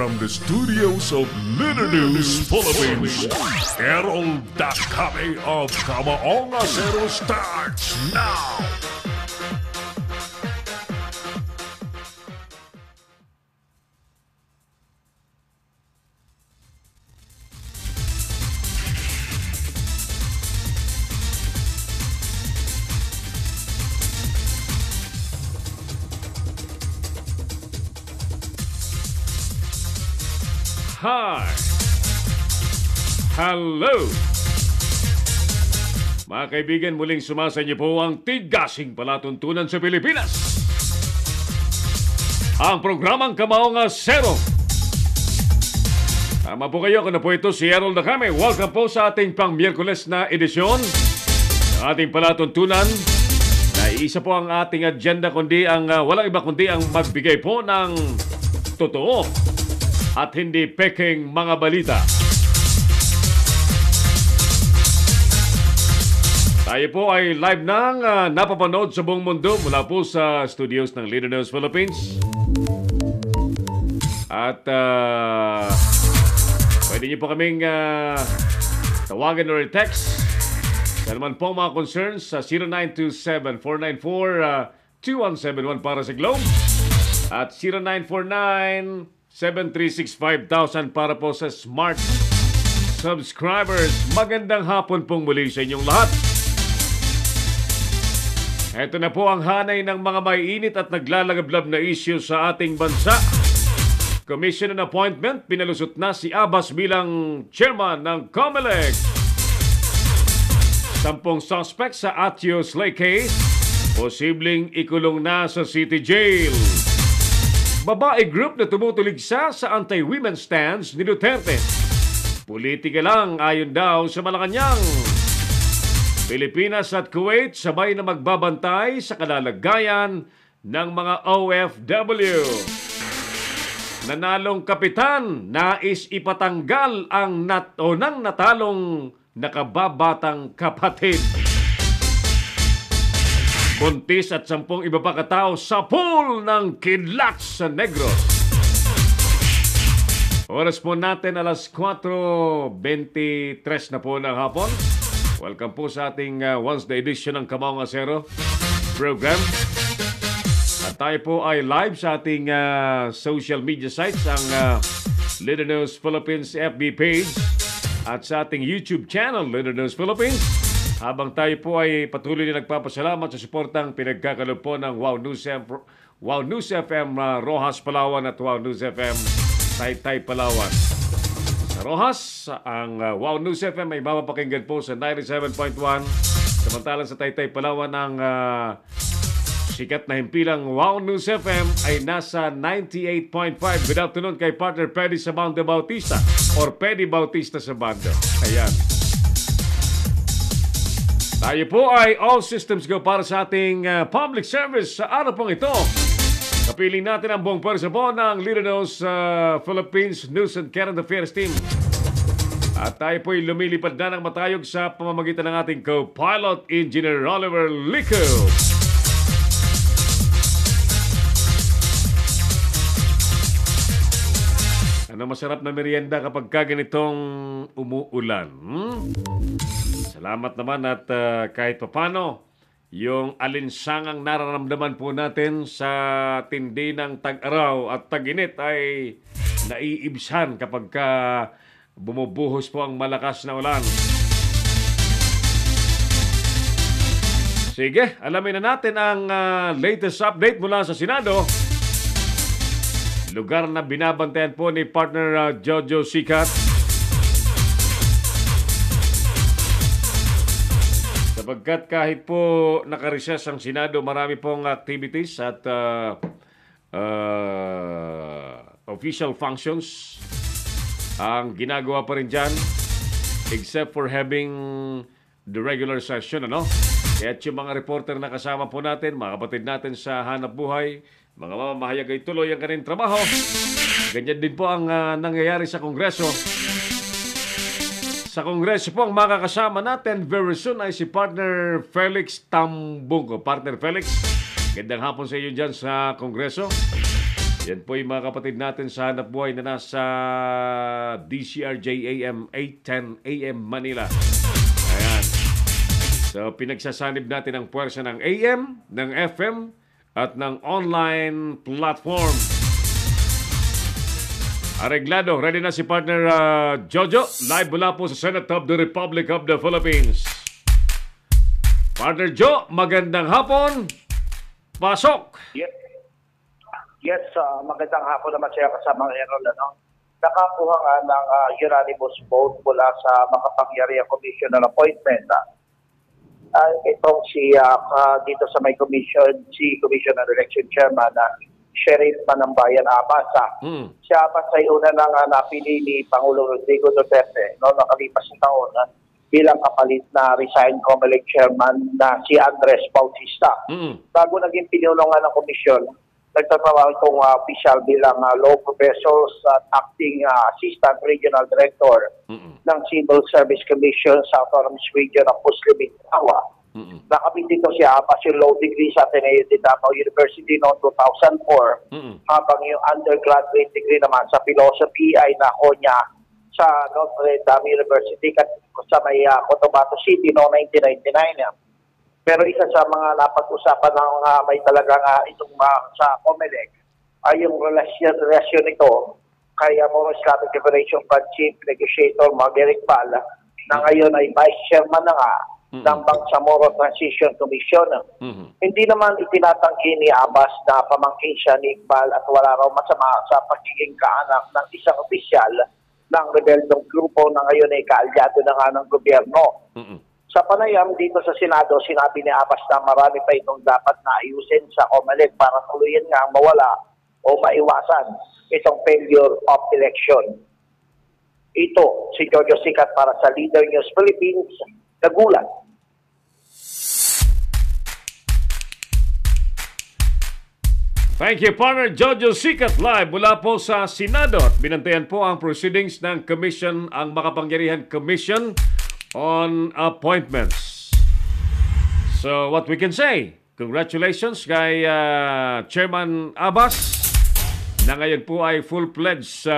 from the studios of Leader News Philippines, Errol Dakame of Kamaonga Zero starts now! Hi! Hello! Mga kaibigan, muling sumasa niyo po ang tigasing palatuntunan sa Pilipinas. Ang programang Kamaonga Zero. Tama po kayo, kung na po ito si Errol Dakame. Welcome po sa ating pang-Miyerkules na edisyon ng ating palatuntunan. Na isa po ang ating agenda, kundi walang iba kundi ang magbigay po ng totoo at hindi peking mga balita. Tayo po ay live nang napapanood sa buong mundo mula po sa studios ng Leader News Philippines. At pwede niyo po kaming tawagan or text sa naman po mga concerns sa 0927-494-2171 para sa Globe at 0949-736-5000 para po sa Smart subscribers. Magandang hapon pong muli sa inyong lahat. Ito na po ang hanay ng mga maiinit at naglalagablab na issue sa ating bansa. Commission on appointment, pinalusot na si Abbas bilang chairman ng COMELEC. 10 suspect sa Atio Slay case, posibleng ikulong na sa City Jail. Babae group na tumutuligsa sa anti-women stands ni Duterte. Politika lang ayon daw sa Malacanang. Pilipinas at Kuwait sabay na magbabantay sa kalalagayan ng mga OFW. Nanalong kapitan, nais ipatanggal ang natalong nakababatang kapatid. Buntis at 10 iba pa katao sa pool ng kidlat sa Negros. Oras po natin alas 4:23 na po ng hapon. Welcome po sa ating Wednesday edition ng Kamaonga Zero program. At tayo po ay live sa ating social media sites, ang Leader News Philippines FB page at sa ating YouTube channel, Leader News Philippines. Habang tayo po ay patuloy na nagpapasalamat sa suportang pinagkakaloob po ng Wow News FM Rojas, Palawan at Wow News FM Taytay, Palawan. Sa Rojas, ang Wow News FM ay mapapakinggan po sa 97.1. Samantalang sa Taytay, Palawan, ang sikat na himpilang Wow News FM ay nasa 98.5. Good afternoon kay partner Pedi sa Bando Bautista or Pedi Bautista sa Bando. Ayan. Tayo po ay all systems go para sa ating public service sa araw pong ito. Kapiling natin ang buong pwersa po ng Leader News Philippines News and Current Affairs team. At tayo po ay lumilipad na ng matayog sa pamamagitan ng ating co-pilot Engineer Oliver Lico. Ano masarap na merienda kapag ganitong umuulan? Salamat naman at kahit papano, yung alinsangang nararamdaman po natin sa tindi ng tag-araw at tag-init ay naiibsan kapag bumubuhos po ang malakas na ulan. Sige, alamin na natin ang latest update mula sa Senado. Lugar na binabantayan po ni partner Jojo Sikat. Sapagkat kahit po nakareses ang Senado, marami pong activities at official functions ang ginagawa pa rin dyan, except for having the regular session, ano? Kaya yung mga reporter na kasama po natin, mga kapatid natin sa hanap buhay, mga mamamahayag ay tuloy ang kanilang trabaho. Ganyan din po ang nangyayari sa Kongreso. Sa Kongreso po, ang makakasama natin very soon ay si partner Felix Tambungco. Partner Felix, gandang hapon sa iyo dyan sa Kongreso. Yan po yung mga kapatid natin sa hanap buhay na nasa DCRJ AM 810 AM Manila. Ayan. So, pinagsasanib natin ang puwersa ng AM, ng FM, at ng online platform. Areglado, ready na si partner Jojo. Live mula po sa Senate of the Republic of the Philippines. Partner Jo, magandang hapon. Pasok! Yes, magandang hapon naman siya kasama ng Errol. Nakakuha nga ng unanimous vote mula sa Makapangyarihan Commission on Appointment. Itong dito sa may commission, si Commission on Election Chairman, Sheriff Manambayan Abasa. Si Abasa ay una nang napili ni Pangulong Rodrigo Duterte noong nakalipas na taon bilang kapalit na resigned COMELEC chairman na si Andres Bautista. Bago naging pinulungan ng komisyon, nagtatrabaho itong official bilang law professors at acting assistant regional director ng Civil Service Commission sa Autonomous Region of Muslim Mindanao. Nakapit dito si Abbas yung law degree sa Ateneo de Davao University noong 2004, habang yung undergraduate degree naman sa philosophy ay nakuha niya sa Notre Dame University sa may Cotabato City noong 1999. Pero isa sa mga napag-usapan ng may talagang itong sa COMELEC ay yung relasyon nito kay Moro Islamic Liberation Front Chief Negotiator Margaret Pal na ngayon ay Vice Chairman na nga ng Bangsamoro Transition Commission. Hindi naman itinatanggi ni Abbas na pamangkin siya ni Iqbal at wala raw masama sa pagiging kaanak ng isang opisyal ng rebeldong grupo na ngayon ay kaalyado na nga ng gobyerno. Sa panayam dito sa Senado, sinabi ni Abbas na marami pa itong dapat na ayusin sa COMELEC para tuluyan nga mawala o maiwasan itong failure of election. Ito, si Jojo Sikat para sa Leader News Philippines, nagulat. Thank you, partner Jojo Sikat, live mula po sa Senado. At binantayan po ang proceedings ng Commission, ang Makapangyarihan Commission on Appointments. So, what we can say, congratulations kay Chairman Abbas na ngayon po ay full-fledged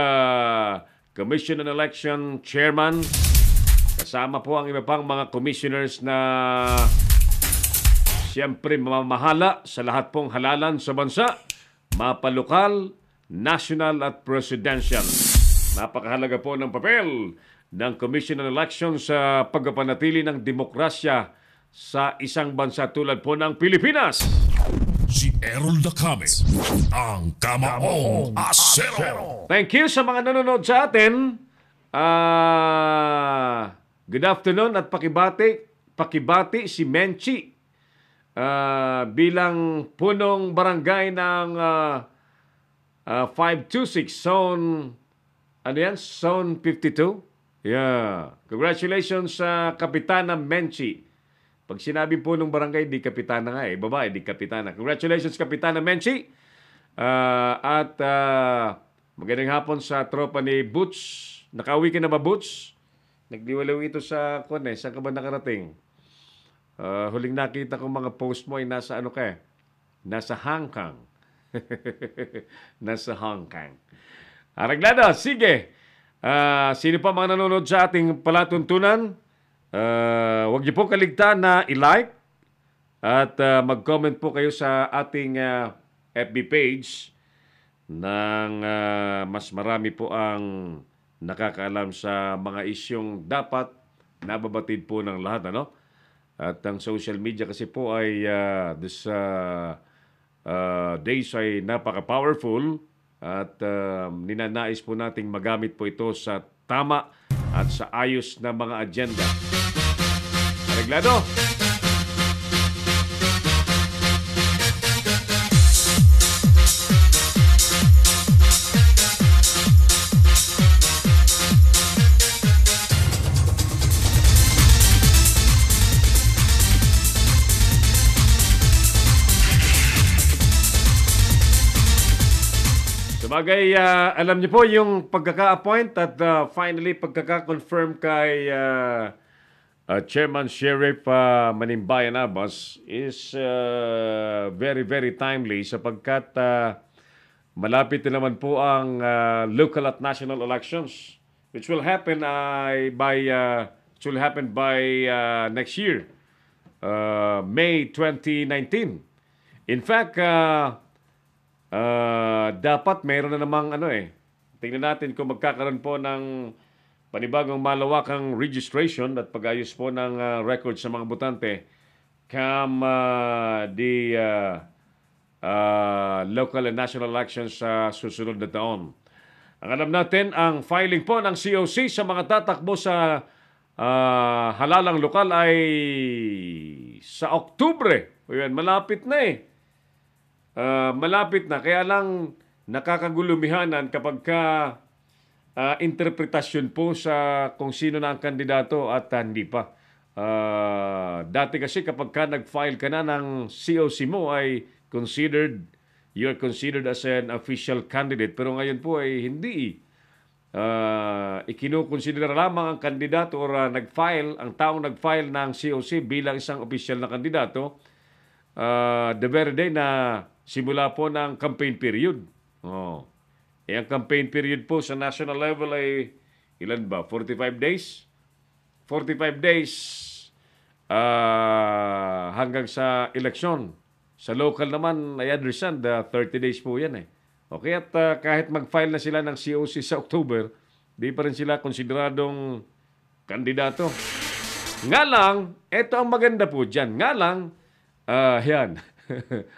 Commission on Election Chairman. Kasama po ang iba pang mga commissioners na siyempre mamahala sa lahat pong halalan sa bansa, mapalokal, national at presidential. Napakahalaga po ng papel ng Commission on Elections sa pagpapanatili ng demokrasya sa isang bansa tulad po ng Pilipinas. Si Errol Dacame, ang Kamaong Asero. Thank you sa mga nanonood sa atin. Good afternoon at pakibati si Menchi bilang punong barangay ng 526 Zone, ano yan? Zone 52? Yeah. Congratulations sa Kapitana Menchi. Pag sinabi punong barangay, di kapitana nga eh. Babae, di kapitana. Congratulations, Kapitana Menchi. At magandang hapon sa tropa ni Boots. Nakauwi ka na ba, Boots? Nagdiwalaw ito sa kone. Saan ka ba nakarating? Huling nakita kong mga post mo ay nasa ano ka eh? Nasa Hong Kong. Nasa Hong Kong. Araglado, sige. Sino pa mga nanonood sa ating palatuntunan? Huwag niyo po kaligtaan na i-like at mag-comment po kayo sa ating FB page nang mas marami po ang nakakaalam sa mga isyong dapat nababatid po ng lahat, ano? At ang social media kasi po ay this days ay napaka-powerful at ninanais po nating magamit po ito sa tama at sa ayos na mga agenda. Areglado! Sabagay, alam niyo po yung pagkaka-appoint at finally pagkaka-confirm kay Chairman Sheriff Manimbayan Abbas is very, very timely sapagkat malapit na naman po ang local at national elections, which will happen by next year, May 2019. In fact, dapat mayroon na namang tingnan natin kung magkakaroon po ng panibagong malawakang registration at pag-ayos po ng record sa mga botante come the local and national elections sa susunod na taon. Ang alam natin, ang filing po ng COC sa mga tatakbo sa halalang lokal ay sa Oktubre. Ayan, malapit na eh. Malapit na. Kaya lang nakakagulumihanan kapag interpretasyon po sa kung sino na ang kandidato at hindi pa. Dati kasi kapag nag-file ka na ng COC mo ay you're considered as an official candidate. Pero ngayon po ay hindi. Ikinukonsidera lamang ang kandidato or ang taong nag-file ng COC bilang isang official na kandidato the very day na simula po ng campaign period. Ang campaign period po sa national level ay ilan ba? 45 days? 45 days hanggang sa eleksyon. Sa local naman, I understand, 30 days po yan eh. Okay, at kahit mag-file na sila ng COC sa October, di pa rin sila konsideradong kandidato. Nga lang, ito ang maganda po dyan. Nga lang, yan.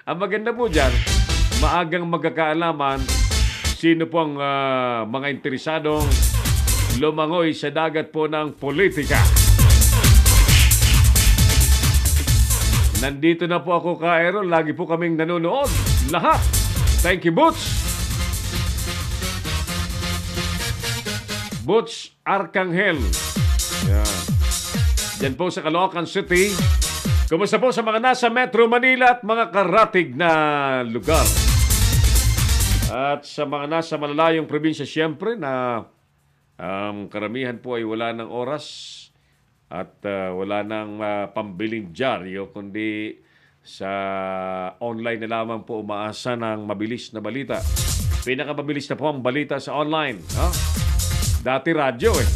Ang maganda po dyan, maagang magkakaalaman sino po ang mga interesadong lumangoy sa dagat po ng politika. Nandito na po ako, Ka-Aaron. Lagi po kaming nanonood. Lahat. Thank you, Butch. Butch Arcangel. Yan. Diyan po sa Caloocan City. Kumusta po sa mga nasa Metro Manila at mga karatig na lugar? At sa mga nasa malalayong probinsya, siyempre, na karamihan po ay wala ng oras at wala ng pambiling dyaryo, kundi sa online na lamang po umaasa ng mabilis na balita. Pinakamabilis na po ang balita sa online. Dati radyo eh.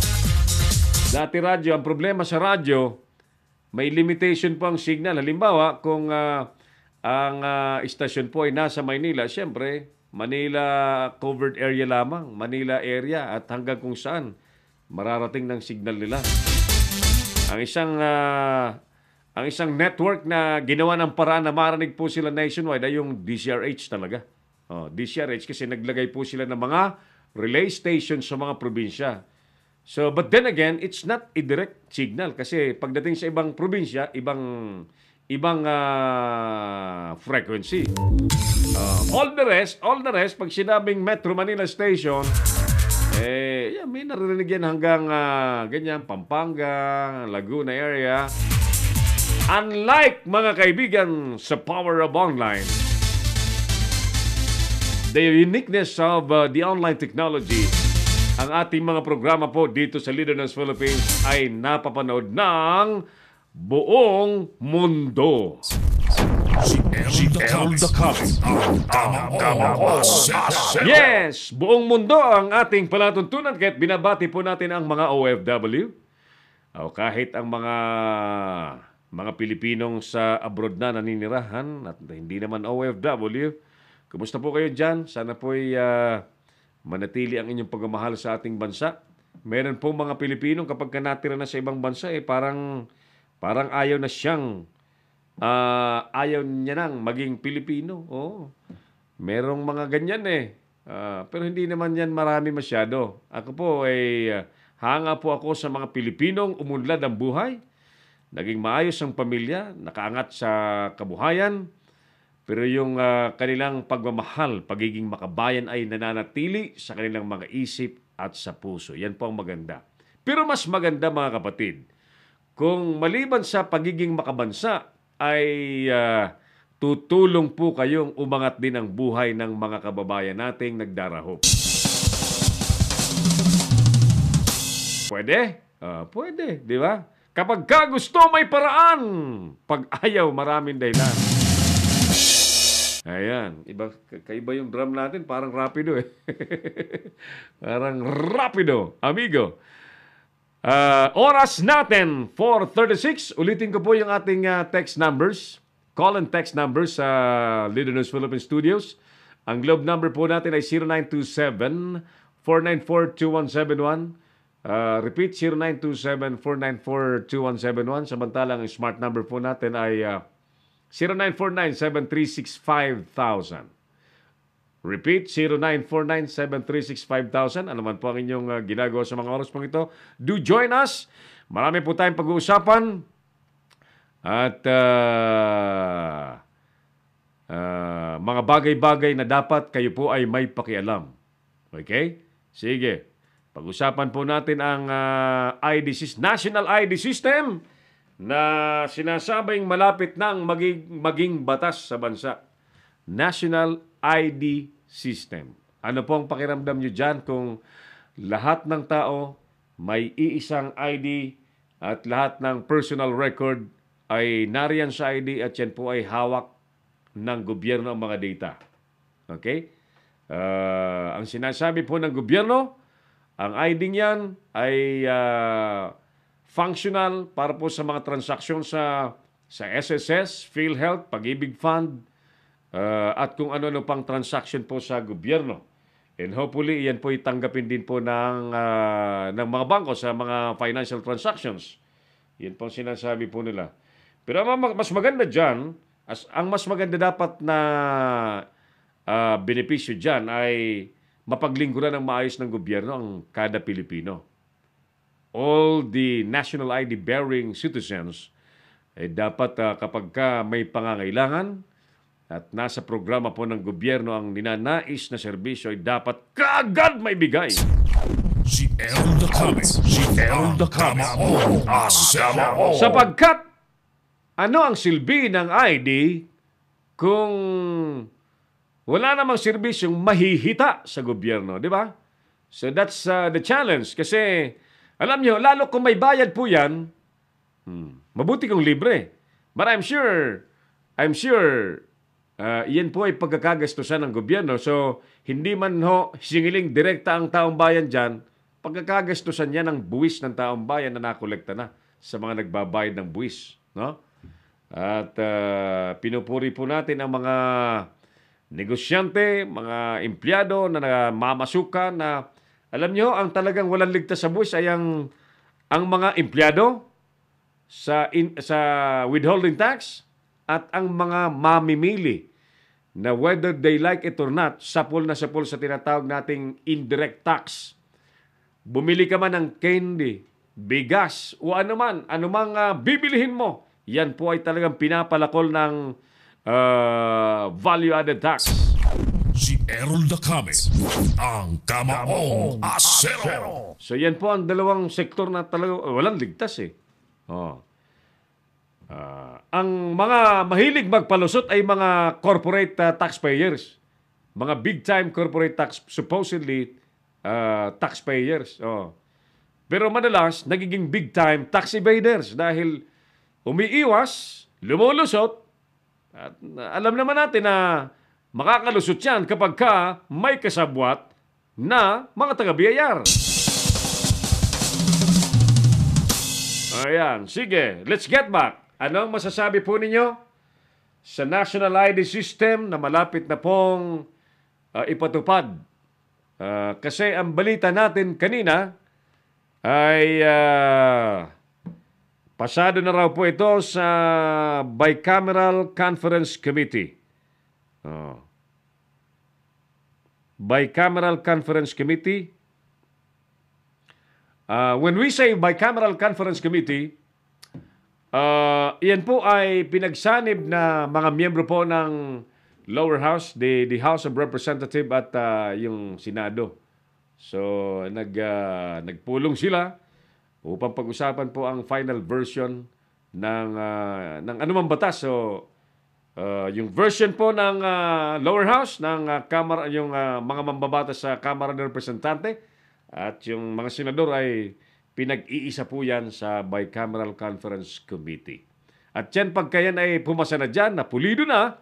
Dati radyo. Ang problema sa radyo, may limitation po ang signal. Halimbawa, kung ang istasyon po ay nasa Maynila, siyempre, Manila covered area lamang. Manila area at hanggang kung saan mararating ng signal nila. Ang isang network na ginawa ng paraan na marinig po sila nationwide ay yung DCRH talaga. DCRH kasi naglagay po sila ng mga relay stations sa mga probinsya. So, but then again, it's not a direct signal kasi pagdating sa ibang probinsya, ibang frequency. All the rest, pag sinabing Metro Manila Station, may naririnig yan hanggang ganyan, Pampanga, Laguna area. Unlike, mga kaibigan, sa Power of Online, the uniqueness of the online technology, ang ating mga programa po dito sa Leader News Philippines ay napapanood ng buong mundo. Yes, buong mundo ang ating palatuntunan kahit binabati po natin ang mga OFW o kahit ang mga Pilipinong sa abroad na naninirahan at hindi naman OFW. Kumusta po kayo dyan? Sana po ay manatili ang inyong pagmamahal sa ating bansa. Meron po mga Pilipinong kapag natira na sa ibang bansa parang ayaw na siyang ayaw niya nang maging Pilipino. Merong mga ganyan pero hindi naman yan marami masyado. Ako po hanga po ako sa mga Pilipinong umunlad ang buhay. Naging maayos ang pamilya, nakaangat sa kabuhayan. Pero yung kanilang pagmamahal, pagiging makabayan ay nananatili sa kanilang mga isip at sa puso. Yan po ang maganda. Pero mas maganda, mga kapatid, kung maliban sa pagiging makabansa, ay tutulong po kayong umangat din ang buhay ng mga kababayan nating nagdarahop. Pwede? Pwede, di ba? Kapag gusto, may paraan. Pag ayaw, maraming dahilan. Ayan, kaiba yung drum natin, parang rapido eh. Parang rapido, amigo. Oras natin, 4:36. Ulitin ko po yung ating text numbers. Call and text numbers sa Leader News Philippines Studios. Ang globe number po natin ay 0927-494-2171. Repeat, 0927-494-2171. Samantalang ang smart number po natin ay 0949-736-5000. Repeat, 0949-736-5000. Ano man po ang inyong ginagawa sa mga oras pong ito. Do join us. Marami po tayong pag-uusapan. At mga bagay-bagay na dapat kayo po ay may pakialam. Okay? Sige. Pag-usapan po natin ang National ID System na sinasabing malapit nang maging batas sa bansa. National ID System. Ano po ang pakiramdam nyo dyan kung lahat ng tao may iisang ID at lahat ng personal record ay nariyan sa ID at yan po ay hawak ng gobyerno ang mga data. Okay? Ang sinasabi po ng gobyerno, ang ID niyan ay functional para po sa mga transaksyon sa SSS, PhilHealth, Pag-ibig Fund, at kung ano-ano pang transaction po sa gobyerno. And hopefully, yan po itanggapin din po ng mga bangko sa mga financial transactions. Yan po sinasabi po nila. Pero mas maganda dyan, ang mas maganda dapat na benepisyo dyan ay mapaglingkuran ng maayos ng gobyerno ang kada Pilipino. All the national ID bearing citizens ay dapat kapag may pangangailangan at nasa programa po ng gobyerno ang ninanais na serbisyo ay dapat kaagad may bigay. Si El Kamao. Sapagkat ano ang silbi ng ID kung wala namang serbisyong mahihita sa gobyerno, di ba? So that's the challenge. Kasi, alam nyo, lalo kung may bayad po yan, mabuti kung libre. But I'm sure, yan po ay pagkakagastusan ng gobyerno. So, hindi man singiling direkta ang taong bayan dyan, pagkakagastusan yan ng buwis ng taong bayan na nakolekta na sa mga nagbabayad ng buwis. No? At pinupuri po natin ang mga negosyante, mga empleyado na mamasukan na alam nyo, ang talagang walang ligtas sa buwis ay ang mga empleyado sa withholding tax at ang mga mamimili na whether they like it or not, sapol na sapol sa tinatawag nating indirect tax. Bumili ka man ng candy, bigas o anumang bibilihin mo, yan po ay talagang pinapalakol ng value-added tax. Si Errol Dacame, ang Kamaong Asero. So yan po ang dalawang sektor na talagang walang ligtas eh. Ang mga mahilig magpalusot ay mga corporate taxpayers. Mga big-time corporate supposedly taxpayers. Pero madalas, nagiging big-time tax evaders dahil umiiwas, lumulusot, at alam naman natin na makakalusot yan kapag may kasabwat na mga taga-BIR. Ayan, sige, let's get back. Anong masasabi po ninyo sa National ID System na malapit na pong ipatupad? Kasi ang balita natin kanina ay pasado na raw po ito sa Bicameral Conference Committee. Bicameral Conference Committee. When we say Bicameral Conference Committee, iyan po ay pinagsanib na mga miyembro po ng lower house, the House of Representatives at yung Senado. So, nagpulong sila upang pag-usapan po ang final version ng anumang batas. So, yung version po ng lower house ng Kamara, yung mga mambabatas sa Kamara ng Representante at yung mga senador ay pinag-iisa po yan sa Bicameral Conference Committee. At yan pagka yan ay pumasa na dyan, na pulido na,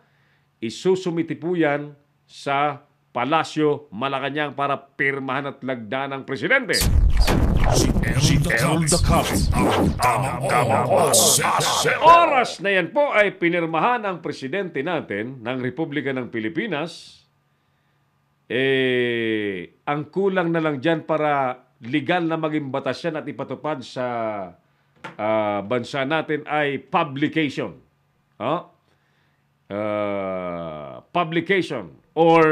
isusumiti po yan sa Palasyo, Malacanang para pirmahan at lagda ng presidente. Si Errol Dacame, ang Kamao Asero. Oras na yan po ay pinirmahan ng presidente natin ng Republika ng Pilipinas. Ang kulang na lang dyan para legal na maging batas yan at ipatupad sa bansa natin ay publication. Publication or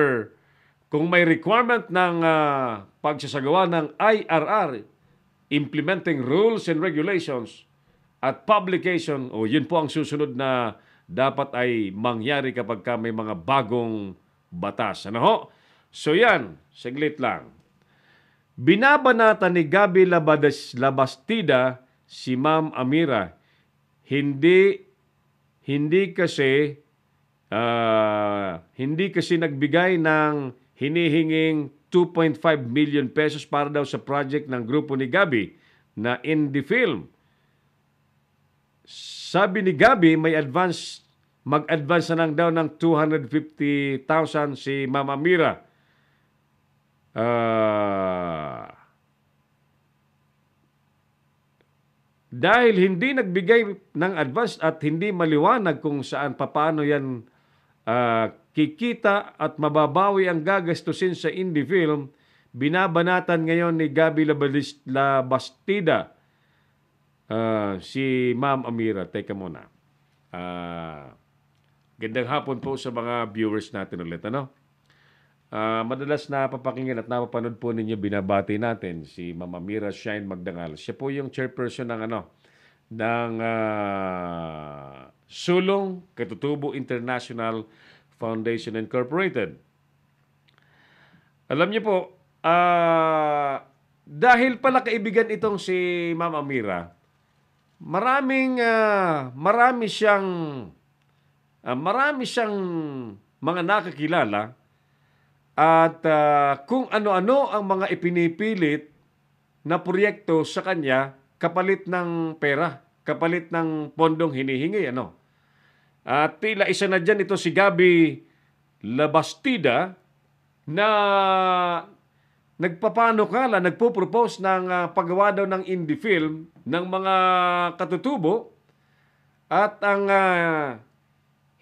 kung may requirement ng pagsasagawa ng IRR, Implementing Rules and Regulations at Publication, yun po ang susunod na dapat ay mangyari kapag may mga bagong batas. Ano ho? So yan, saglit lang. Binabanata ni Gaby Labastida si Ma'am Amira. Hindi kasi nagbigay ng hinihinging 2.5 million pesos para daw sa project ng grupo ni Gaby na indie film. Sabi ni Gaby, mag-advance na lang daw ng 250,000 si Ma'am Amira. Dahil hindi nagbigay ng advance at hindi maliwanag kung saan paano yan kikita at mababawi ang gagastusin sa indie film, binabanatan ngayon ni Gaby Labastida si Ma'am Amira. Teka muna. Gandang hapon po sa mga viewers natin ulit. Madalas napapakinggan at napapanood po ninyo, binabati natin si Ma'am Amira Shine Magdangal. Siya po yung chairperson ng Sulong Katutubo International Foundation Incorporated. Alam niyo po, dahil pala kaibigan itong si Ma'am Amira, marami siyang mga nakakilala at kung ano-ano ang mga ipinipilit na proyekto sa kanya kapalit ng pera, kapalit ng pondong hinihingi. At tila isa na dyan ito si Gaby Labastida na nagpapanukala, nagpo-propose ng paggawa daw ng indie film ng mga katutubo at ang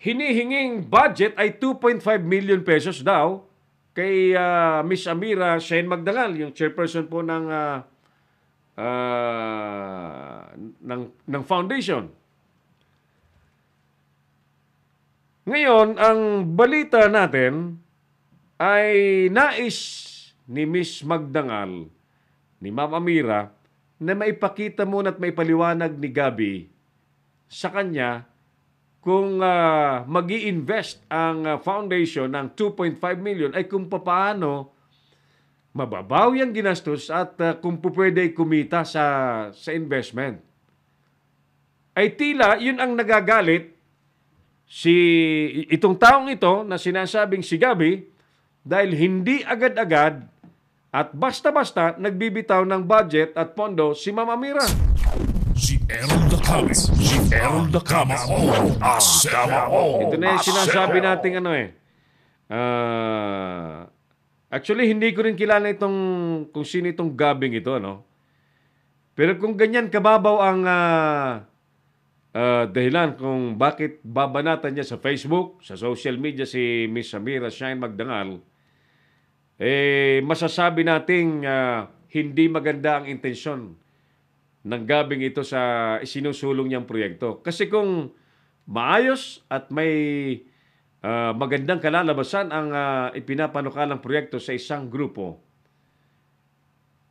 hinihinging budget ay 2.5 million pesos daw kay Miss Amira Shane Magdangal, yung chairperson po ng foundation. Ngayon, ang balita natin ay nais ni Miss Magdangal, ni Ma'am Amira, na maipakita muna at maipaliwanag ni Gaby sa kanya kung mag-i-invest ang foundation ng 2.5 million ay kung paano mababawi ang ginastos at kung pwede kumita sa investment. Ay tila yun ang nagagalit itong taong ito na sinasabing si Gaby dahil hindi agad-agad at basta-basta nagbibitaw ng budget at pondo si Ma'am Amira. Si Errol Dacame, ang Asero. Ito na yung sinasabi natin actually, hindi ko rin kilala kung sino itong Gabing ito, Pero kung ganyan kababaw ang dahilan kung bakit babanatan niya sa Facebook, sa social media si Miss Amira Shine Magdangal, masasabi nating hindi maganda ang intensyon ng Gabing ito sa isinusulong niyang proyekto. Kasi kung maayos at may magandang kalalabasan ang ipinapanukalang proyekto sa isang grupo,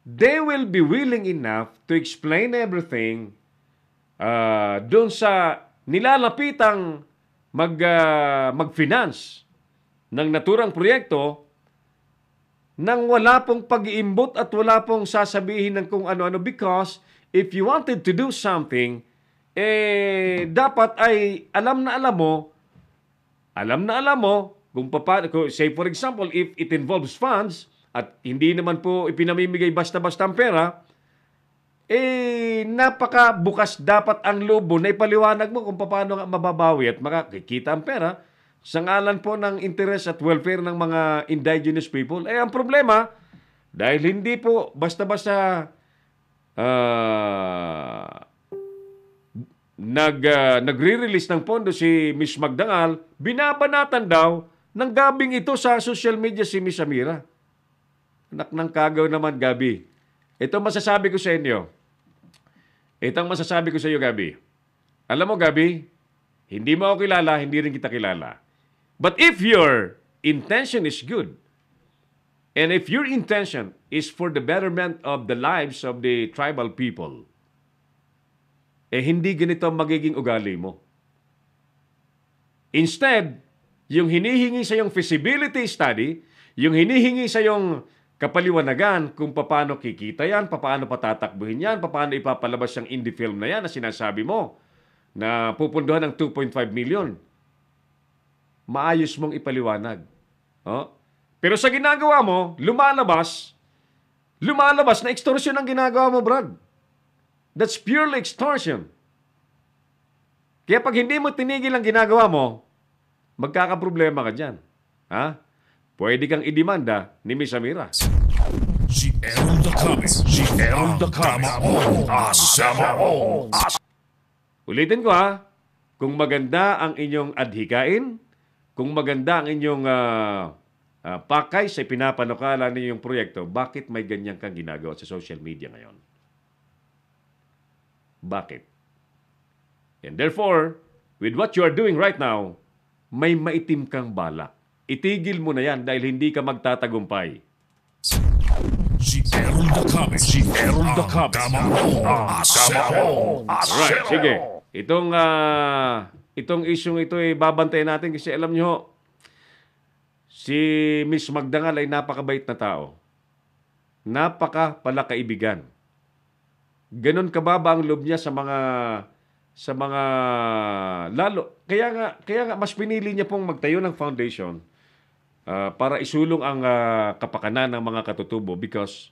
they will be willing enough to explain everything doon sa nilalapitang mag-finance ng naturang proyekto nang wala pong pag-iimbot at wala pong sasabihin ng kung ano-ano, because if you wanted to do something, dapat ay alam na alam mo kung paano, say for example, if it involves funds at hindi naman po ipinamimigay basta-basta ang pera, napaka-bukas dapat ang lobo na ipaliwanag mo kung paano mababawi at makakikita ang pera sa ngalan po ng interest at welfare ng mga indigenous people. Ang problema, dahil hindi po basta-basta nagre-release ng pondo si Miss Magdangal, binabanatan daw ng gabing ito sa social media si Miss Amira. Anak ng kagaw naman, Gabi. Ito masasabi ko sa inyo. Itong masasabi ko sa iyo, Gabi. Alam mo, Gabi, hindi mo ako kilala, hindi rin kita kilala. But if your intention is good, and if your intention is for the betterment of the lives of the tribal people, hindi ganito ang magiging ugali mo. Instead, yung hinihingi sa yung feasibility study, yung hinihingi sa yung kapaliwanagan kung paano kikita yan, paano patatakbuhin yan, paano ipapalabas yung indie film na yan na sinasabi mo na pupunduhan ng 2.5 million. Maayos mong ipaliwanag. Oh? Pero sa ginagawa mo, lumalabas na extortion ang ginagawa mo, Brad. That's purely extortion. Kaya pag hindi mo tinigil ang ginagawa mo, magkakaproblema ka dyan. Ha? Pwede kang idemanda ni Miss Amira. Si Aaron the Comet. Si Aaron the Comet. Ulitin ko ha, kung maganda ang inyong adhikain, kung maganda ang inyong pakay sa pinapanukala ninyong proyekto, bakit may ganyan kang ginagawa sa social media ngayon? Bakit? And therefore, with what you are doing right now, may maitim kang balak. Itigil mo na yan dahil hindi ka magtatagumpay. Si Aaron the Comet. Si Aaron the Comet. Alright, sige. Itong isyong ito ay babantayan natin kasi alam nyo, si Miss Magdangal ay napakabait na tao. Napakapalakaibigan. Ganon kababa ang loob niya sa mga lalo. Kaya nga mas pinili niya pong magtayo ng foundation para isulong ang kapakanan ng mga katutubo because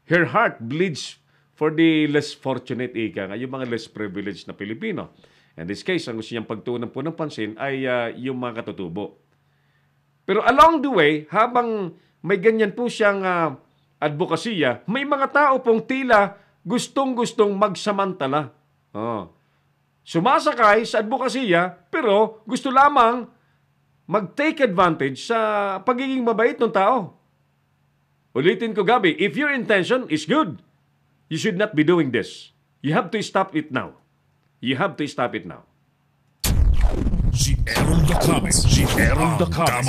her heart bleeds for the less fortunate, yung mga less privileged na Pilipino. In this case, ang gusto niyang pagtuunan po ng pansin ay yung mga katutubo. Pero along the way, habang may ganyan po siyang advokasya, may mga tao pong tila gustong-gustong magsamantala. Sumasakay sa advokasya, pero gusto lamang mag-take advantage sa pagiging mabait ng tao. Ulitin ko, Gabi, if your intention is good, you should not be doing this. You have to stop it now. You have to stop it now. Si Aaron the Comet. Si Aaron the Comet.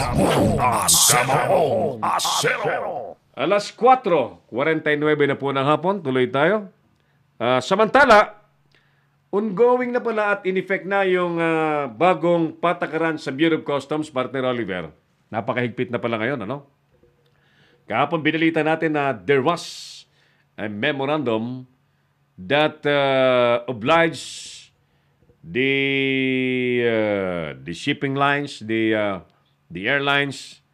Alas 4:49 na po ng hapon. Tuloy tayo. Samantala, ongoing na pala at in-effect na yung bagong patakaran sa Bureau of Customs, Partner Oliver. Napakahigpit na pala ngayon, ano? Kahapon binalita natin na there was a memorandum that obliged the shipping lines, the airlines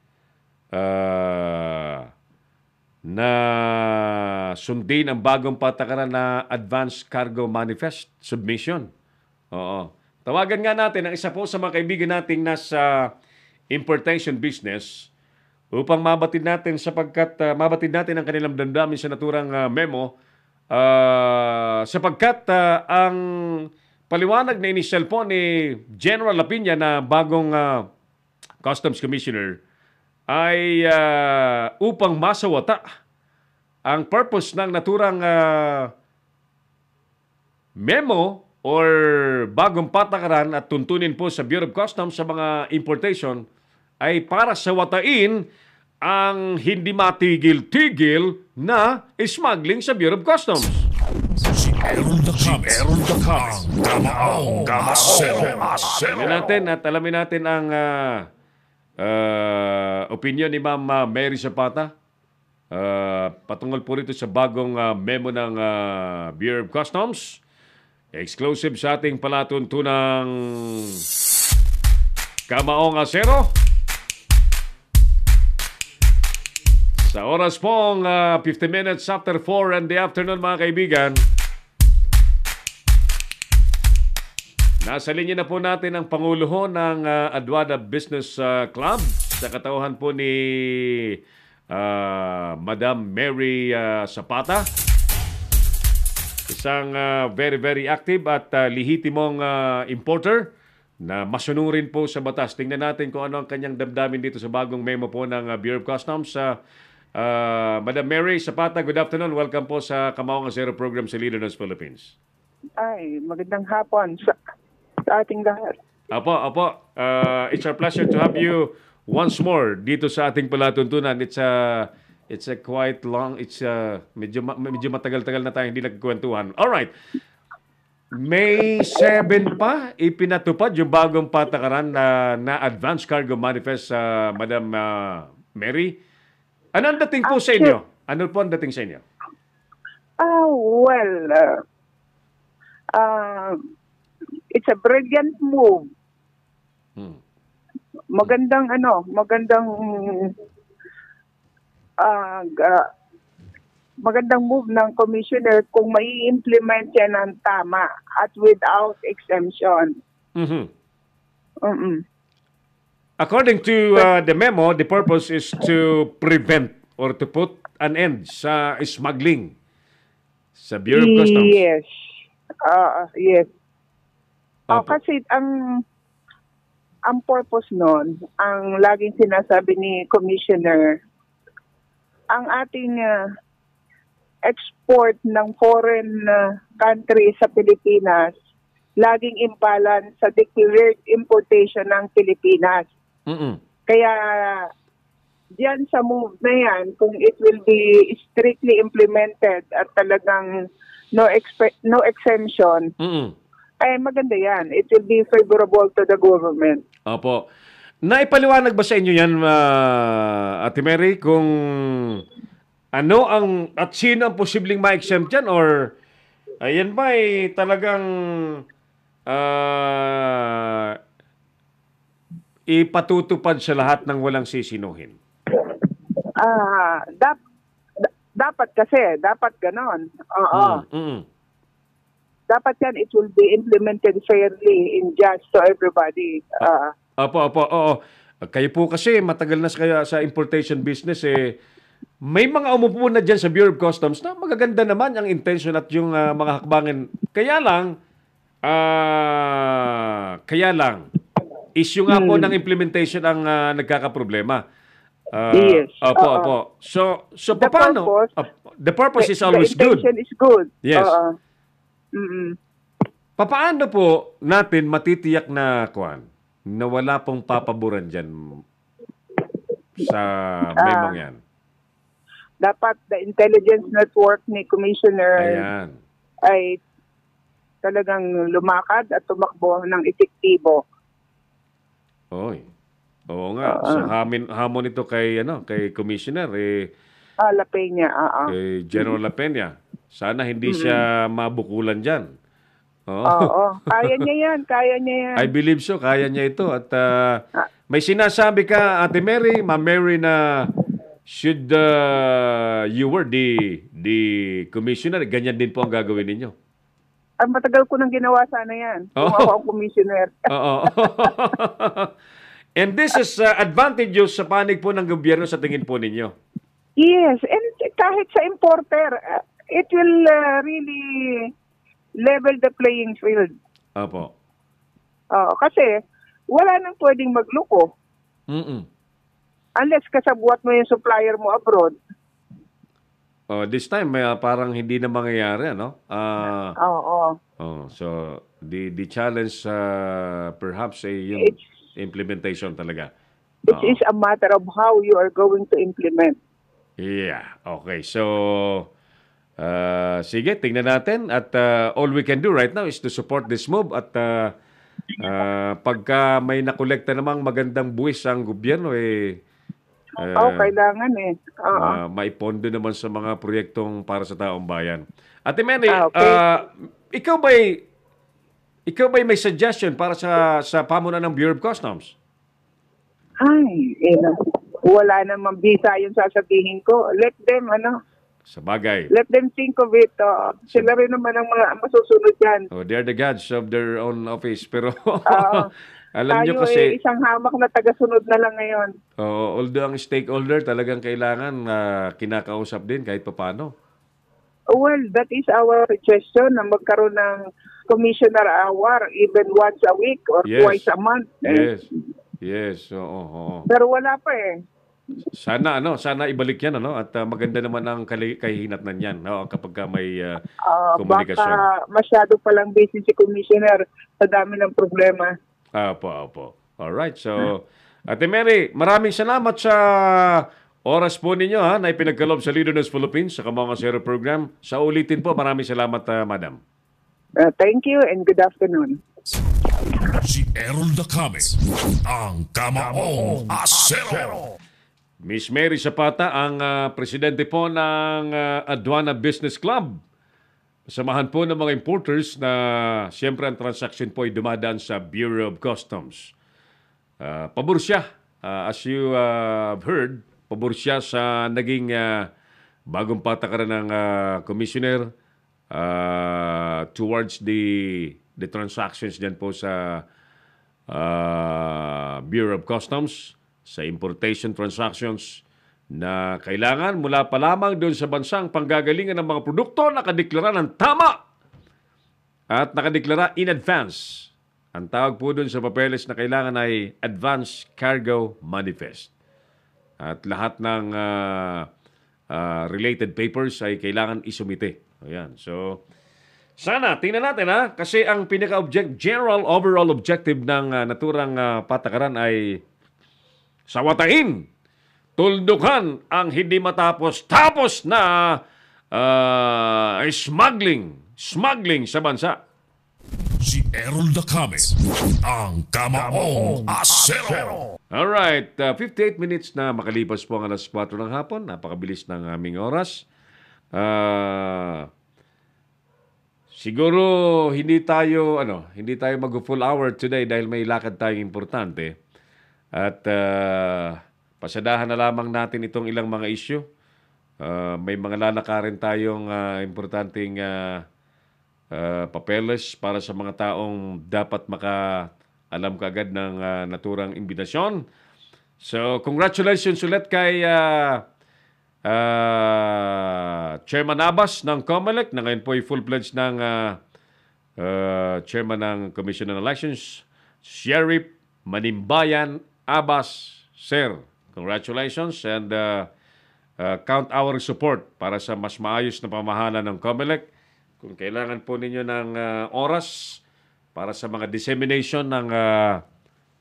na sundin ang bagong patakaran na Advanced Cargo Manifest Submission. Oo. Tawagan nga natin ang isa po sa mga kaibigan nating nasa importation business upang mabatid natin mabatid natin ang kanilang damdamin sa naturang memo sapagkat ang paliwanag na inisyal po ni General Lapina na bagong Customs Commissioner ay upang masawata ang purpose ng naturang memo or bagong patakaran at tuntunin po sa Bureau of Customs sa mga importation ay para sawatain ang hindi matigil-tigil na smuggling sa Bureau of Customs. Si Aaron the Comet. Si Aaron the Comet. Alamin natin ang opinion ni Ma'am Mary Zapata patungkol po rito sa bagong memo ng Bureau of Customs. Exclusive sa ating palatuntunang Kamaong Asero. Sa oras pong 50 minutes after 4 in the afternoon, mga kaibigan, Nasa linya na po natin ang Pangulo ho ng Aduana Business Club sa katauhan po ni Madam Mary Zapata. Isang very, very active at lihitimong importer na masunurin po sa batas. Tingnan natin kung ano ang kanyang damdamin dito sa bagong memo po ng Bureau of Customs. Madam Mary Zapata, good afternoon. Welcome po sa Kamao nga Zero program sa Leader ng Philippines. Ay, magandang hapon sa ating lahat. Apo. It's our pleasure to have you once more dito sa ating palatuntunan. It's a quite long, medyo matagal-tagal na tayo hindi nagkukwentuhan. Alright. May 7 pa ipinatupad yung bagong patakaran na Advance Cargo Manifest sa Madam Mary. Ano ang dating po sa inyo? Ano po ang dating sa inyo? It's a brilliant move. Magandang move ng commissioner kung mai-implement yan ng tama at without exemption. According to the memo, the purpose is to prevent or to put an end sa smuggling sa Bureau of Customs. Yes. Yes. Kasi ang purpose nun, ang laging sinasabi ni Commissioner, ang ating export ng foreign country sa Pilipinas, laging imbalance sa declared importation ng Pilipinas. Kaya diyan sa move na yan, kung it will be strictly implemented at talagang no exemption, ay maganda yan. It will be favorable to the government. Opo. Naipaliwanag ba sa inyo yan, Ate Mary, kung ano ang at sino ang posibleng ma-exempt yan? Or ayan ba ay talagang ipatutupad sa lahat ng walang sisinuhin? Dapat ganon. Oo. Dapat yan, it will be implemented fairly and just to everybody. Opo. Oo. Kayo po kasi matagal na kaya sa importation business may mga umupo na dyan sa Bureau of Customs na magaganda naman ang intention at yung mga hakbangin. Kaya lang, issue nga po ng implementation ang nagkakaproblema. Yes. Opo. So paano? The purpose is always good. The intention is good. Yes. Paano po natin matitiyak na wala pong papaboran dyan sa memong yan? Dapat the intelligence network ni Commissioner ay talagang lumakad at tumakbo ng epektibo. Oo nga. So hamon ito kay Commissioner La Peña. Kay General La Peña. Sana hindi siya mabukulan dyan. Oo. Kaya niya yan. I believe so. Kaya niya ito. At may sinasabi ka, Ate Mary, Ma'am Mary, na should you were the commissioner, ganyan din po ang gagawin ninyo. Matagal ko nang ginawa sana yan. Kung ako ang commissioner. Oo. And this is advantageous sa panig po ng gobyerno sa tingin po ninyo. Yes. And kahit sa importer, it will really level the playing field. Opo. Kasi wala nang pwedeng magluko. Unless kasabwat mo yung supplier mo abroad. This time, parang hindi na mangyayari, ano? So, the challenge perhaps ay yung implementation talaga. It is a matter of how you are going to implement. Yeah. Okay. So, sige, tingnan natin. At all we can do right now is to support this move. At pagka may nakolekta namang magandang buwis ang gobyerno, kailangan maipondo naman sa mga proyektong para sa taong bayan. Ate Mary, ikaw ba'y may suggestion para sa pamunan ng Bureau of Customs? Ay, wala namang bisa yung sasabihin ko. Let them, Sa bagay. Let them think of it. Sila rin naman ang mga masusunod yan. Oh, they're the gods of their own office. Pero alam Tayo nyo kasi, isang hamak na tagasunod na lang ngayon. although ang stakeholder talagang kailangan kinakausap din kahit paano. Well, that is our suggestion na magkaroon ng commissioner hour even once a week or twice a month. Yes. Oo. Pero wala pa eh. Sana ibalik yan at maganda naman ang kahihinatnan niyan kapag may komunikasyon. Baka masyado palang busy si commissioner sa dami ng problema. Opo. Alright, so Ate Mary, maraming salamat sa oras po ninyo na ipinagkaloob sa Leader News Philippines sa Kamao ang Asero program. Sa ulitin po, maraming salamat, Madam. Thank you and good afternoon. Si Errol Dacame, ang Kamaong Asero. Miss Mary Zapata, ang presidente po ng Aduana Business Club. Samahan po ng mga importers na siyempre ang transaction po ay dumadaan sa Bureau of Customs. Pabor siya, as you have heard, pabor siya sa naging bagong patakaran ng commissioner towards the transactions dyan po sa Bureau of Customs, sa importation transactions na kailangan mula pa lamang doon sa bansang panggagalingan ng mga produkto nakadeklara ng tama at nakadeklara in advance. Ang tawag po doon sa papeles na kailangan ay Advance Cargo Manifest. At lahat ng related papers ay kailangan isumite. Ayan. So, sana, tingnan natin kasi ang general overall objective ng naturang patakaran ay sawatain, tuldukan ang hindi matapos-tapos na smuggling sa bansa. Si Errol Dacame, ang Kamaong Asero. Alright, 58 minutes na makalipas po ang alas 4 ng hapon. Napakabilis ng aming oras. Siguro hindi tayo mag-full hour today dahil may lakad tayong importante. At pasadahan na lamang natin itong ilang mga issue. May mga lalakarin tayong importanteng papeles para sa mga taong dapat makaalam kaagad ng naturang imbitasyon. So, congratulations ulit kay Chairman Abbas ng COMELEC na ngayon po ay full-fledged ng Chairman ng Commission on Elections, Sheriff Manimbayan Abbas. Sir, congratulations and count our support para sa mas maayos na pamahalaan ng COMELEC. Kung kailangan po ninyo ng oras para sa mga dissemination ng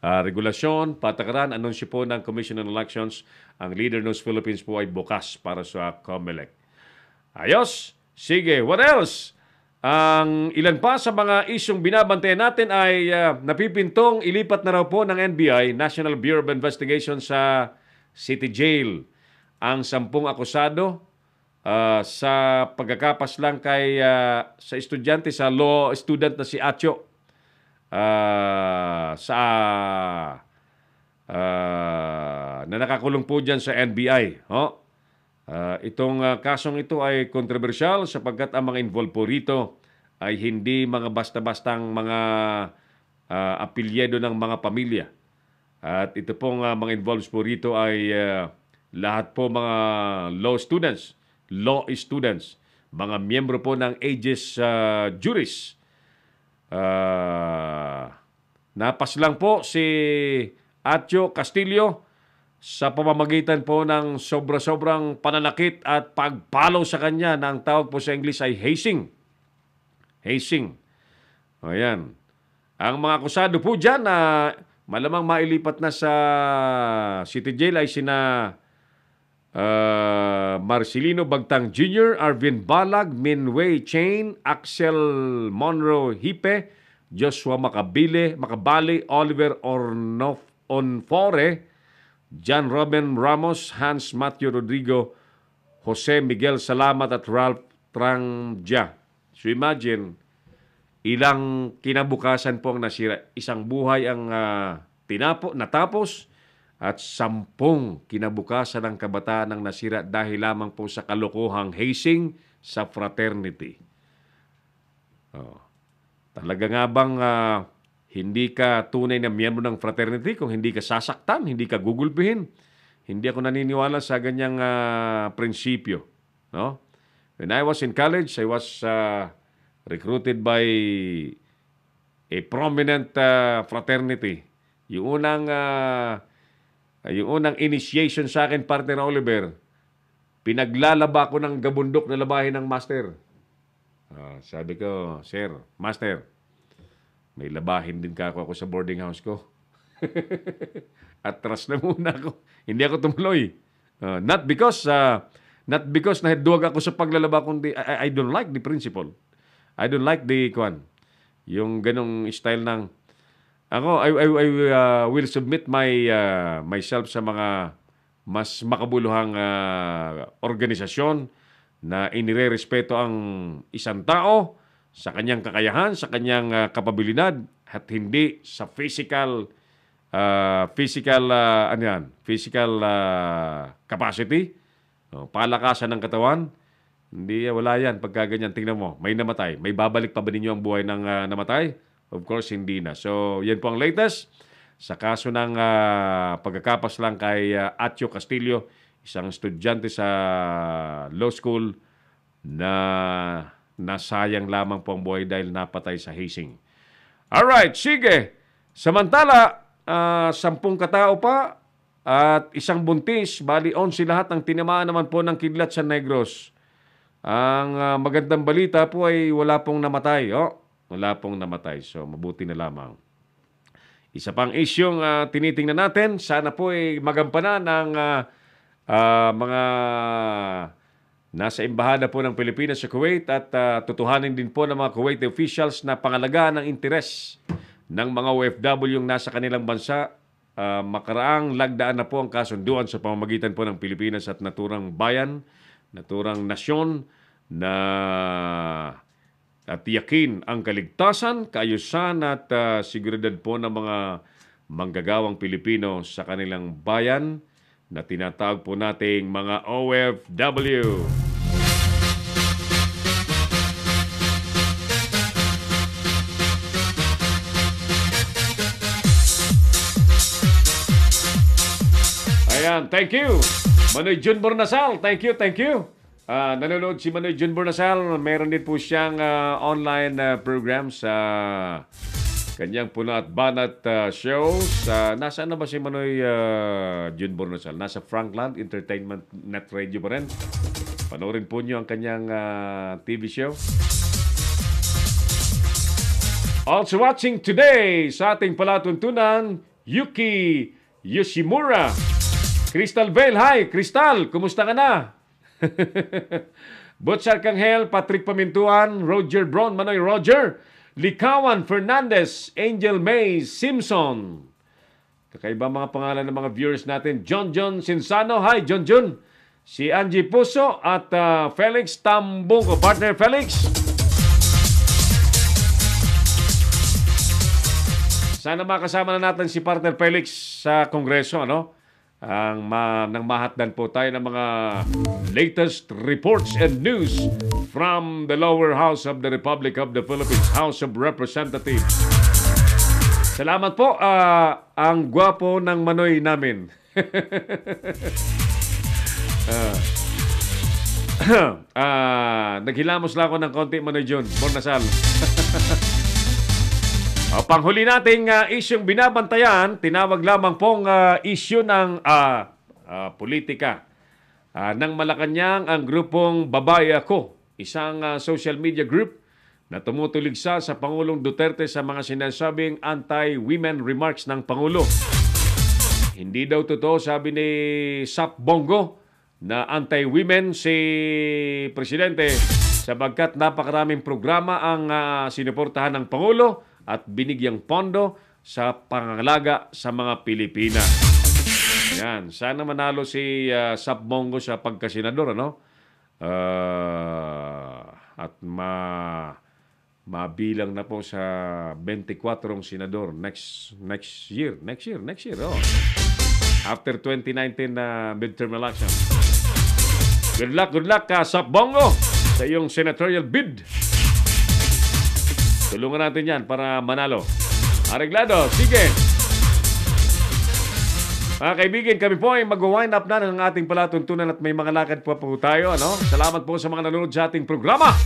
regulasyon, patakaran, anunsyo po ng Commission on Elections, ang Leader News Philippines po ay bukas para sa COMELEC. Ayos! Sige, what else? Ang ilan pa sa mga isyong binabantayan natin ay napipintong ilipat na raw po ng NBI, National Bureau of Investigation sa City Jail. Ang 10 akusado sa pagkakapas lang kay sa estudyante, sa law student na si Atyo. Na nakakulong po dyan sa NBI. Itong kasong ito ay kontrobersyal sapagkat ang mga involved po rito ay hindi mga basta-bastang mga apilyado ng mga pamilya. At ito pong mga involved po rito ay lahat po mga law students, mga miyembro po ng Aegis Juris. Napas lang po si Atyo Castillo sa pamamagitan po ng sobra-sobrang pananakit at pagpalo sa kanya na ang tawag po sa English ay hazing. Ayan. Ang mga akusado po dyan na malamang mailipat na sa City Jail ay sina Marcelino Bagtang Jr., Arvin Balag, Minway Chain, Axel Monroe Hipe, Joshua Macabale, Oliver Onfore, John Robin Ramos, Hans Matthew Rodrigo, Jose Miguel Salamat at Ralph Trangja. So imagine, ilang kinabukasan po ang nasira. Isang buhay ang natapos at 10 kinabukasan ng kabataan ang nasira dahil lamang po sa kalokohang hazing sa fraternity. Talaga nga bang hindi ka tunay na miyembro ng fraternity kung hindi ka sasaktan, hindi ka gugulpihin? Hindi ako naniniwala sa ganyang prinsipyo. No? When I was in college, I was recruited by a prominent fraternity. Yung unang initiation sa akin, partner Oliver, pinaglalaba ko ng gabundok na labahin ng master. Sabi ko, Sir, Master, may labahin din ako sa boarding house ko. Atras na muna ako. Hindi ako tumuloy. Not because nahiduwag ako sa paglalaba, kundi I don't like the principle. I don't like yung ganong style ng ako, I will submit myself sa mga mas makabuluhang organisasyon na inirerespeto ang isang tao sa kanyang kakayahan, sa kanyang kapabilidad, at hindi sa physical capacity, palakasan ng katawan. Hindi, wala yan. Pagka ganyan, tingnan mo, may namatay. May babalik pa ba ninyo ang buhay ng namatay? Of course, hindi na. So, yan po ang latest sa kaso ng pagkakapas lang kay Atio Castillo, isang estudyante sa law school na nasayang lamang po ang buhay dahil napatay sa hazing. Alright, sige. Samantala, 10 katao pa at isang buntis, bali 11 lahat ang tinamaan naman po ng kidlat sa Negros. Ang magandang balita po ay wala pong namatay. Wala pong namatay. So, mabuti na lamang. Isa pang isyong tinitingnan natin, sana po ay magampanan ng mga nasa embahada po ng Pilipinas sa Kuwait at tutuhanin din po ng mga Kuwaiti officials na pangalagaan ng interes ng mga OFW yung nasa kanilang bansa. Makaraang lagdaan na po ang kasunduan sa pamamagitan po ng Pilipinas at naturang bayan, naturang nasyon na tiyakin ang kaligtasan, kaayusan at seguridad po ng mga manggagawang Pilipino sa kanilang bayan na tinatawag po nating mga OFW. Ayan, thank you. Manoy Jun Bornasal, thank you. Nanonood si Manoy Jun Bornasal. Meron din po siyang online program sa kanyang Puna at Banat shows. Nasaan na ba si Manoy Jun Bornasal? Nasa Frankland Entertainment Net Radio pa rin. Panoorin po niyo ang kanyang TV show. Also watching today sa ating palatuntunan, Yuki Yoshimura. Crystal Bale, hi! Crystal, kumusta ka na? Butchar Kanghel, Patrick Pamintuan, Roger Brown, Manoy Roger, Likawan Fernandez, Angel May Simpson. Kakaiba mga pangalan ng mga viewers natin. John Sinsano, hi John. Si Angie Puso at Felix Tambong, partner Felix. Sana makasama na natin si partner Felix sa Kongreso, ano? Nang mahatdan po tayo ng mga latest reports and news from the lower house of the Republic of the Philippines, House of Representatives. Salamat po, ang gwapo ng Manoy namin. Naghilamos lang ako ng konti, Manoy John Bornasal. Panghuli nating isyong binabantayan, tinawag lamang pong isyu ng politika. Ng Malacanang, ang grupong Babae Ako, isang social media group na tumutuligsa sa Pangulong Duterte sa mga sinasabing anti-women remarks ng Pangulo. Hindi daw totoo, sabi ni Sap Bongo, na anti-women si Presidente sapagkat napakaraming programa ang sinuportahan ng Pangulo at binigyang pondo sa pangangalaga sa mga Pilipina. Yan. Sana manalo si Sap Bongo sa pagkasenador, ano? At mabilang na po sa 24 senador next year. Oh. after 2019 na midterm election. Good luck, Sap Bongo, sa iyong senatorial bid. Tulungan natin yan para manalo. Areglado, sige. Mga kaibigan, kami po ay mag-wind up na ng ating palatuntunan at may mga lakad pa po tayo. Salamat po sa mga nanonood sa ating programa.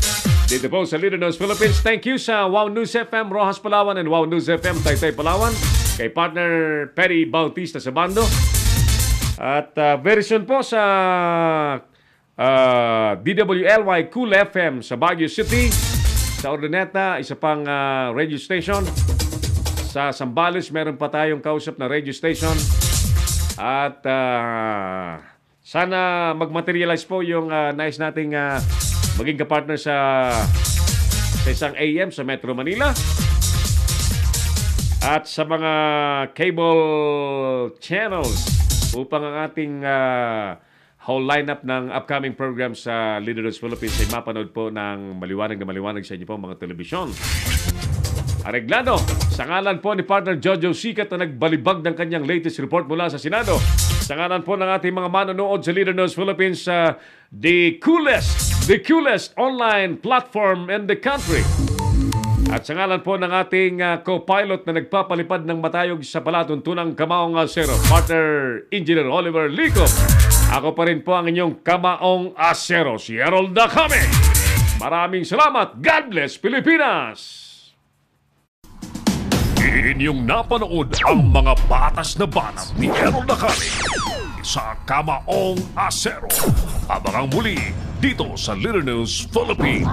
Dito po sa Leader News Philippines. Thank you sa Wow News FM, Rojas Palawan, and Wow News FM, Taytay Palawan. Kay partner Perry Bautista sa bando. At very soon po sa DWLY Cool FM sa Baguio City, sa Ordoneta, isa pang radio station. Sa Zambales, meron pa tayong kausap na radio station. At sana mag-materialize po yung nais nating maging kapartner sa isang AM sa Metro Manila. At sa mga cable channels upang ang ating whole lineup ng upcoming programs sa Leader News Philippines ay mapanood po ng maliwanag sa inyo po mga telebisyon. Areglado, sa ngalan po ni partner Jojo Sikat na nagbalibag ng kanyang latest report mula sa Senado. Sa ngalan po ng ating mga manonood sa Leader News Philippines, the coolest online platform in the country. At sa ngalan po ng ating co-pilot na nagpapalipad ng matayog sa palatuntunang Kamaong Asero, partner Engineer Oliver Lico. Ako pa rin po ang inyong Kamaong Asero, si Harold Dacame. Maraming salamat. God bless Pilipinas! Inyong napanood ang mga batas na banat ni Harold Dacame sa Kamaong Asero. Abangang muli dito sa Leader News Philippines.